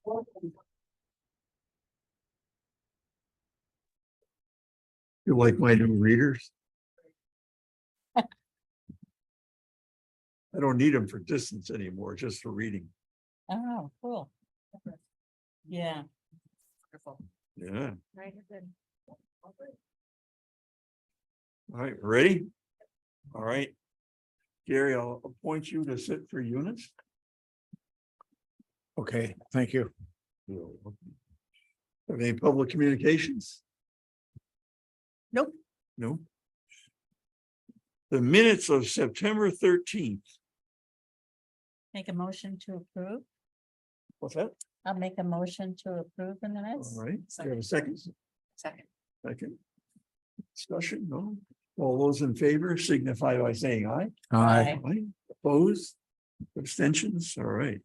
You like my new readers? I don't need them for distance anymore, just for reading. Oh, cool. Yeah. Wonderful. Yeah. Right. Good. All right, ready? All right. Gary, I'll appoint you to sit for Eunice. Okay, thank you. Have any public communications? Nope. No. The minutes of September 13th. Make a motion to approve. What's that? I'll make a motion to approve the minutes. All right, you have a second? Second. Second. Discussion, no? All those in favor signify by saying aye. Aye. Aye. Opposed? Abstentions? All right.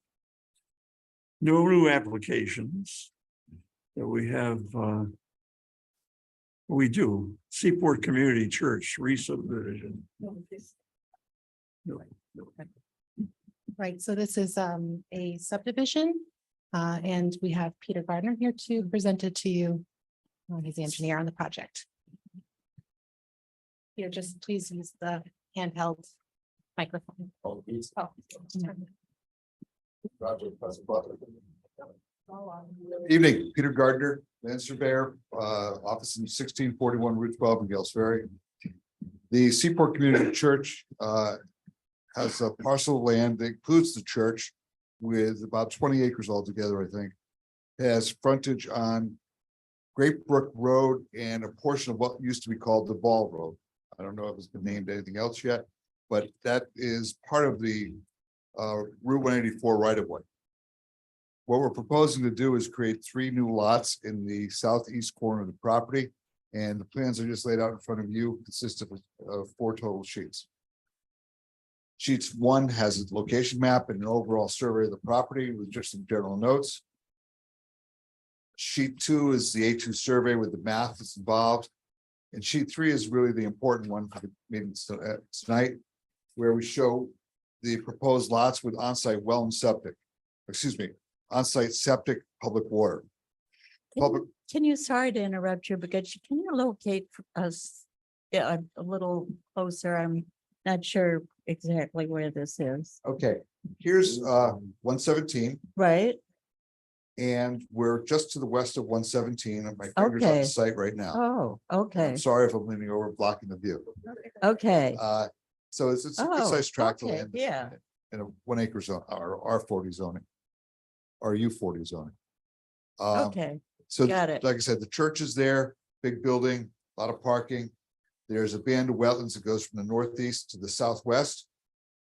No new applications. So we have, we do, Seaport Community Church re-subdivision. No. Right, so this is a subdivision, and we have Peter Gardner here to present it to you. He's the engineer on the project. Here, just please use the handheld microphone. Oh. Evening, Peter Gardner, land surveyor, office in 1641 Route 12 in Gales Ferry. The Seaport Community Church has a parcel of land that includes the church with about 20 acres altogether, I think. It has frontage on Great Brook Road and a portion of what used to be called the Ball Road. I don't know if it's been named anything else yet, but that is part of the Route 184 right of way. What we're proposing to do is create 3 new lots in the southeast corner of the property. And the plans are just laid out in front of you, consist of 4 total sheets. Sheets 1 has a location map and an overall survey of the property with just some general notes. Sheet 2 is the A2 survey with the math that's involved. And sheet 3 is really the important one for the meeting tonight, where we show the proposed lots with on-site well and septic. Excuse me, on-site septic, public water. Can you, sorry to interrupt you, but can you locate us a little closer? I'm not sure exactly where this is. Okay, here's 117, Right? and we're just to the west of 117. And my finger's on Okay. the site right now. Oh, okay, I'm sorry if I'm leaning over, blocking the view. okay. So it's a good Oh, sized tract of okay, land. yeah. In a 1 acre zone or R40 zoning. Or U40 zoning. Okay, So got it. like I said, the church is there, big building, a lot of parking. There's a band of wetlands that goes from the northeast to the southwest.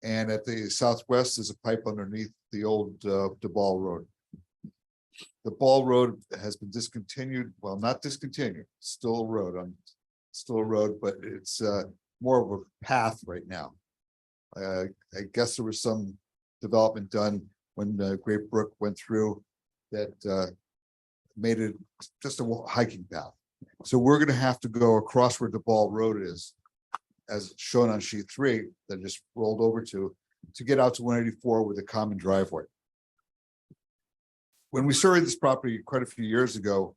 And at the southwest is a pipe underneath the old DeBall Road. The Ball Road has been discontinued, well, not discontinued, still a road, but it's more of a path right now. I guess there was some development done when Great Brook went through that made it just a hiking path. So we're gonna have to go across where the Ball Road is, as shown on sheet 3, that just rolled over to get out to 184 with a common driveway. When we surveyed this property quite a few years ago,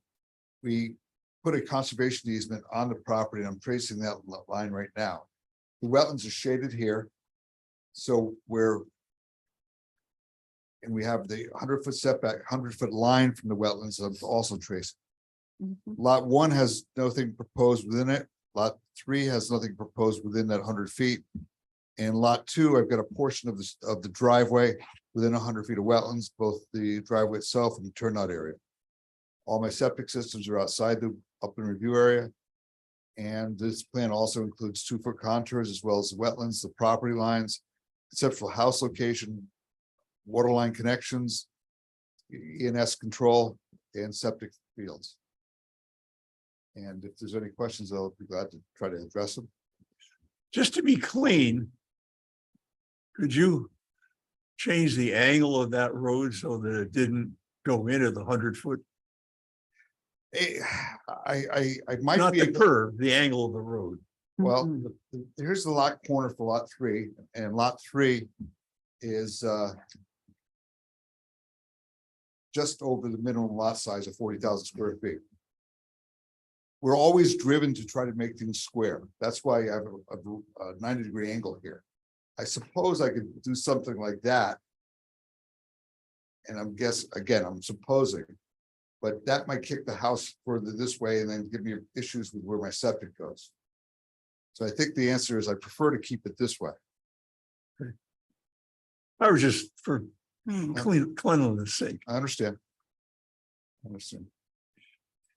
we put a conservation easement on the property, and I'm tracing that line right now. The wetlands are shaded here. So and we have the 100-foot setback, 100-foot line from the wetlands I'm also tracing. Mhm. Lot 1 has nothing proposed within it. Lot 3 has nothing proposed within that 100 feet. And lot 2, I've got a portion of the driveway within 100 feet of wetlands, both the driveway itself and the turnout area. All my septic systems are outside the upland review area. And this plan also includes 2-foot contours as well as the wetlands, the property lines, conceptual house location, water line connections, ENS control, and septic fields. And if there's any questions, I'll be glad to try to address them. Just to be clean, could you change the angle of that road so that it didn't go into the 100-foot? I might Not be the able, curve, the angle of the road. well, Mhm. here's the lot corner for lot 3, and lot 3 is just over the minimum lot size of 40,000 square feet. We're always driven to try to make things square. That's why I have a 90-degree angle here. I suppose I could do something like that. And I'm supposing, but that might kick the house further this way and then give me issues with where my septic goes. So I think the answer is I prefer to keep it this way. I was just for cleanliness sake. I understand.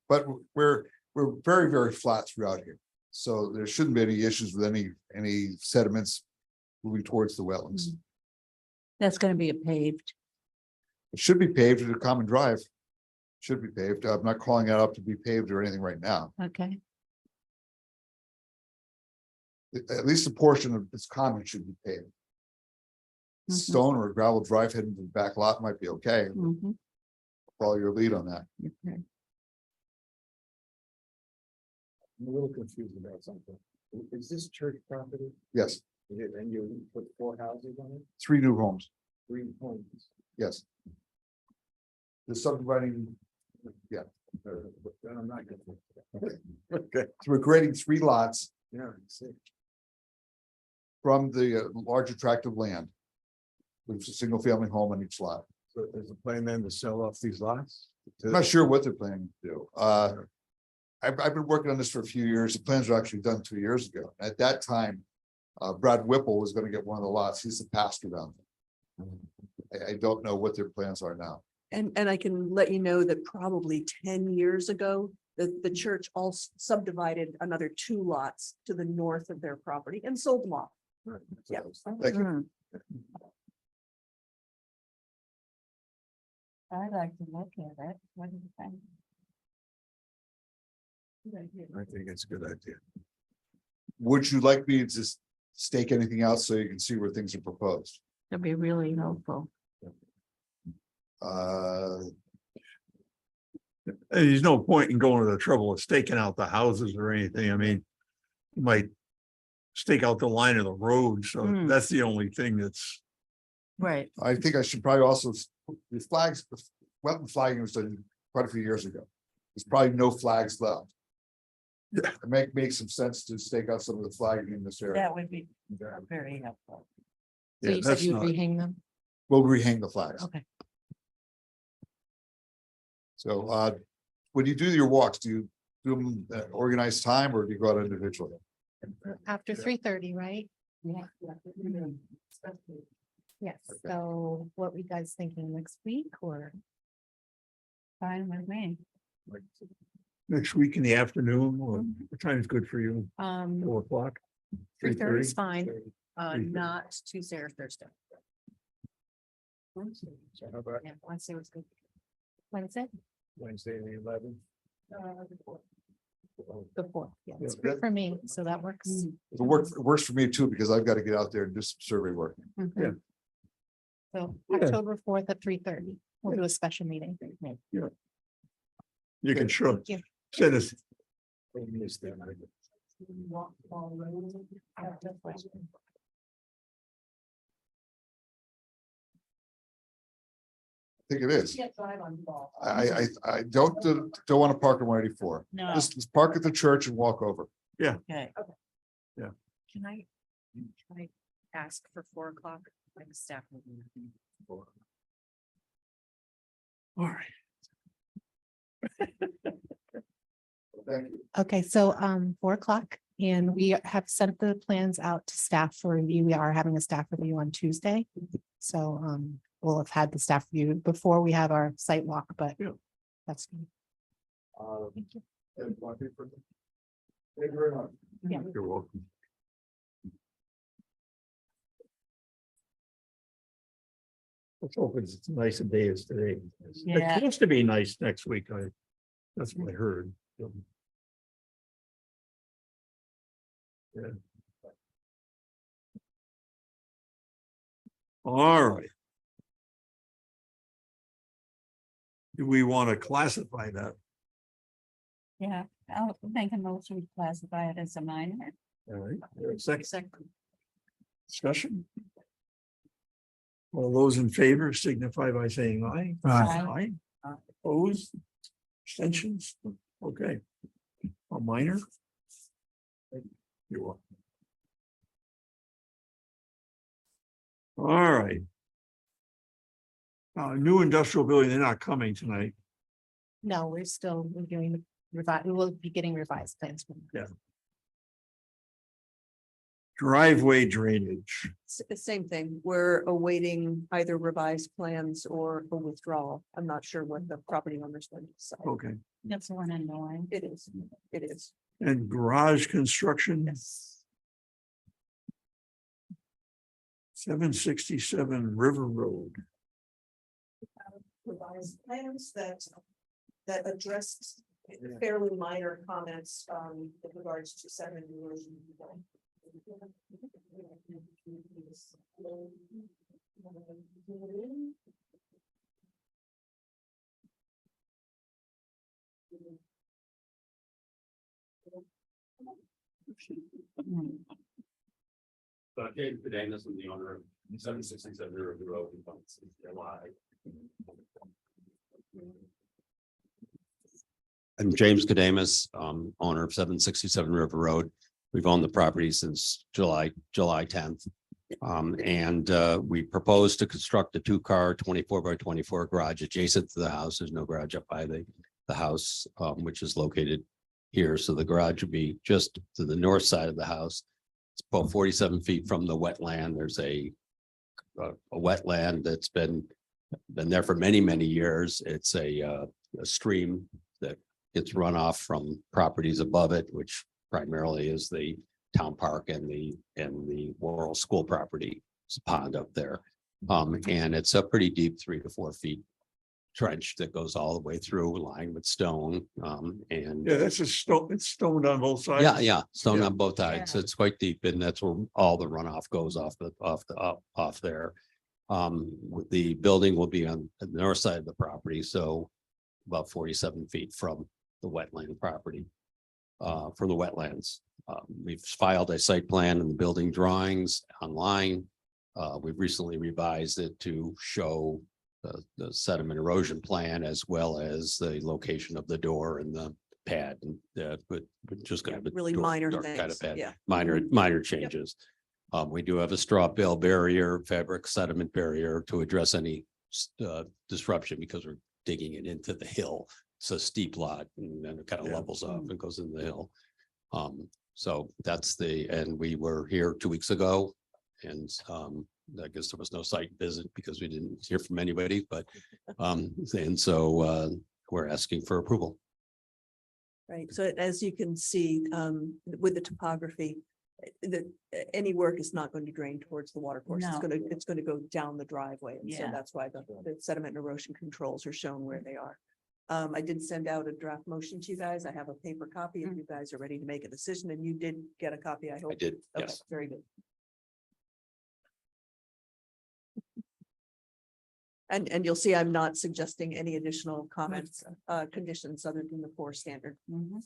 But we're very, very flat throughout here. So there shouldn't be any issues with any sediments moving towards the wetlands. That's gonna be a paved. It should be paved with a common drive. Should be paved. I'm not calling it up to be paved or anything right now. Okay. At least a portion of its common should be paved. Mhm. Stone or gravel drive heading to the back lot might be okay. Mhm. Follow your lead on that. Okay. I'm a little confused about something. Is this church property? Yes, And you put 4 houses on it, 3 new homes. 3 homes? Yes. The subdividing, Then I'm not gonna. okay, so we're creating 3 lots Yeah, I see. from the larger tract of land. With a single family home on each lot. So there's a plan then to sell off these lots? I'm not sure what they're planning to do. I've been working on this for a few years. The plans were actually done 2 years ago. At that time, Brad Whipple was going to get one of the lots. He's the pastor down there. I don't know what their plans are now. And I can let you know that probably 10 years ago, the church also subdivided another 2 lots to the north of their property and sold them off. Yeah. Thank you. I'd like to look at it. What do you think? I think it's a good idea. Would you like me to just stake anything out so you can see where things are proposed? That'd be really helpful. There's no point in going to the trouble of staking out the houses or anything. I mean, you might stake out the line of the road, so that's the only thing that's. Right. I think I should probably also, the flags, wetland flagging was done quite a few years ago. There's probably no flags left. Yeah. It makes some sense to stake out some of the flagging in this area. That would be very helpful. So Yeah, you said that's you'd not- rehang them? We'll rehang the flags. Okay. So when you do your walks, do you do them at organized time or do you go out individually? After 3:30, right? Yeah. Yes. So what were you guys thinking next week or? Fine with me. Next week in the afternoon, or what time is good for you? 4 o'clock? 3:30 is 3:30? fine. 3:30. Not Tuesday or Thursday. So how about Yeah, Wednesday was good. Wednesday? Wednesday the 11th? The 4th, yeah, it's Yeah, good that- for me, so that works. It works for me too, because I've got to get out there and do some survey work. Yeah. So Yeah. October 4th at 3:30, we'll do a special meeting. You can sure Thank you. send us. I missed that. I think it is. I don't want to park on 184. No. Just park at the church and walk over. Okay. Can I ask for 4 o'clock? Like a staff meeting. All right. Thank you. Okay, so 4 o'clock and we have sent the plans out to staff for review. We are having a staff review on Tuesday. So we'll have had the staff review before we have our site walk, but Yeah. that's. good. Thank you very much. Yeah. You're welcome. Let's hope it's as nice a day as today. It's Yeah. supposed to be nice next week. That's what I heard. Yeah. All right. Do we want to classify that? Yeah, I'll make a motion to classify it as a minor. All right, second Second. discussion. All those in favor signify by saying aye. Aye. Opposed? Extensions? Okay. A minor? You're welcome. All right. New industrial building, they're not coming tonight. No, we're still reviewing, we will be getting revised plans. from them. Driveway drainage. Same thing. We're awaiting either revised plans or a withdrawal. I'm not sure what the property owner's going to decide. Okay. That's the one in the line. It is, it is. And garage construction, Yes. 767 River Road. Revised plans that addressed fairly minor comments with regards to sediment erosion. James Cadenas is the owner of 767 River Road in July. I'm James Cademas, owner of 767 River Road. We've owned the property since July 10th. We propose to construct a 2-car 24 by 24 garage adjacent to the house. There's no garage up by the house, which is located here. So the garage would be just to the north side of the house. It's about 47 feet from the wetland. There's a wetland that's been there for many, many years. It's a stream that gets runoff from properties above it, which primarily is the town park and the Worrell School property. It's a pond up there. And it's a pretty deep 3 to 4 feet trench that goes all the way through, lined with stone. And Yeah, that's a stone, it's stoned on both sides. yeah, stone Yeah. on both sides. It's quite deep, and that's where all the runoff goes off there. The building will be on the north side of the property, so about 47 feet from the wetland property. From the wetlands. We've filed a site plan and the building drawings online. We've recently revised it to show the sediment erosion plan as well as the location of the door and the pad, and but we're just gonna have a Really door- minor door kind of things, pad. yeah. Minor changes. We do have a straw bale barrier, fabric sediment barrier to address any disruption because we're digging it into the hill. It's a steep lot and then it kind of Yeah. levels off and goes in the hill. So that's and we were here 2 weeks ago. And I guess there was no site visit because we didn't hear from anybody, but and so we're asking for approval. Right, so as you can see, with the topography, any work is not going to drain towards the water course. No. It's gonna go down the driveway. And so Yeah. that's why the sediment and erosion controls are shown where they are. I did send out a draft motion to you guys. I have a paper copy if you guys are ready to make a decision, and you did get a copy, I hope. I did, Okay, yes. very good. And you'll see I'm not suggesting any additional comments, conditions other than the 4 standard. Mhm.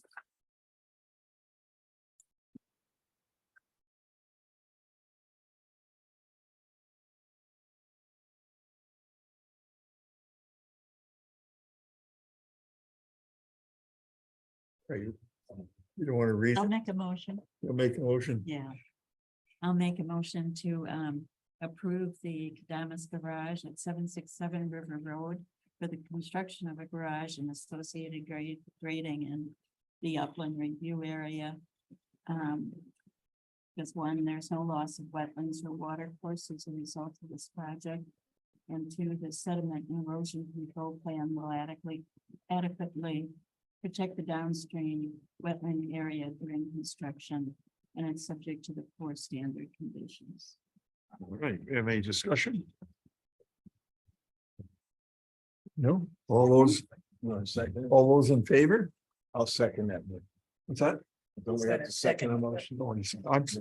You don't want to read, I'll make a motion. you'll make a motion. Yeah. I'll make a motion to approve the Kadamas Garage at 767 River Road for the construction of a garage and associated grading in the upland review area. Because 1, there's no loss of wetlands or water course as a result of this project. And 2, the sediment and erosion control plan will adequately protect the downstream wetland area during construction, and it's subject to the 4 standard conditions. All right, we have any discussion? No, all those, all those in favor? I'll second that. What's that? Don't we have to second a motion?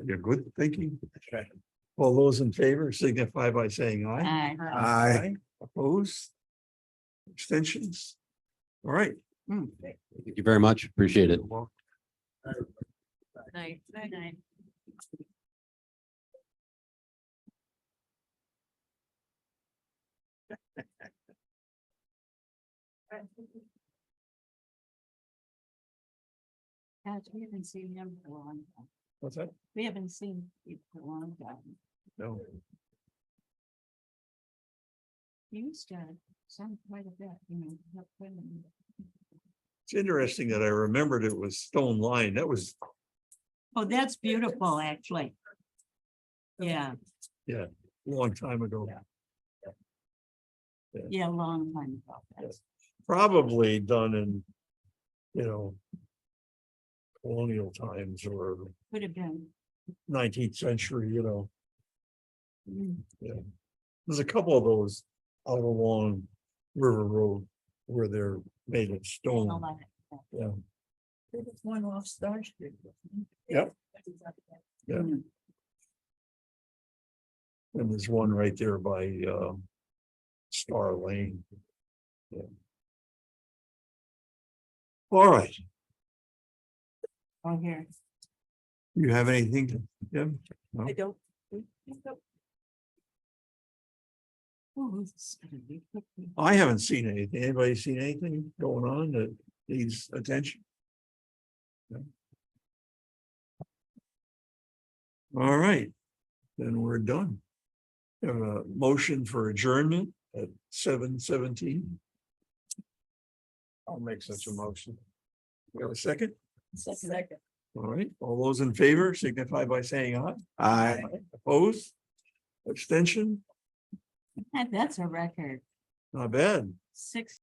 You're good thinking. All those in favor signify by saying aye. Aye. Opposed? Extensions? All right. Thank you very much. Appreciate it. Well, Night. Night. Gosh, we haven't seen him for a long time. What's that? We haven't seen him for a long time. No. He used to sound quite a bit, you know. help women. It's interesting that I remembered it was stone line. That was, Oh, that's beautiful, actually. Yeah, a long time ago. yeah, a long time ago. Yes. Probably done in, colonial times or Could have been. 19th century, Mm, There's a couple of those out along River Road where they're made of a stone. lot of- Yeah. There was one off Star Street. Yep. Yeah. Mm, And there's one right there by Star Lane. Yeah. All right. Oh, here. You have anything, Jim? I don't. Oh, this is gonna be quick. I haven't seen anything. Anybody seen anything going on that needs attention? No? All right, then we're done. Have a motion for adjournment at 7:17. I'll make such a motion. We have a second? Second. All right, all those in favor signify by saying aye. Aye. Opposed? Abstention? That's a record. Not bad. 6.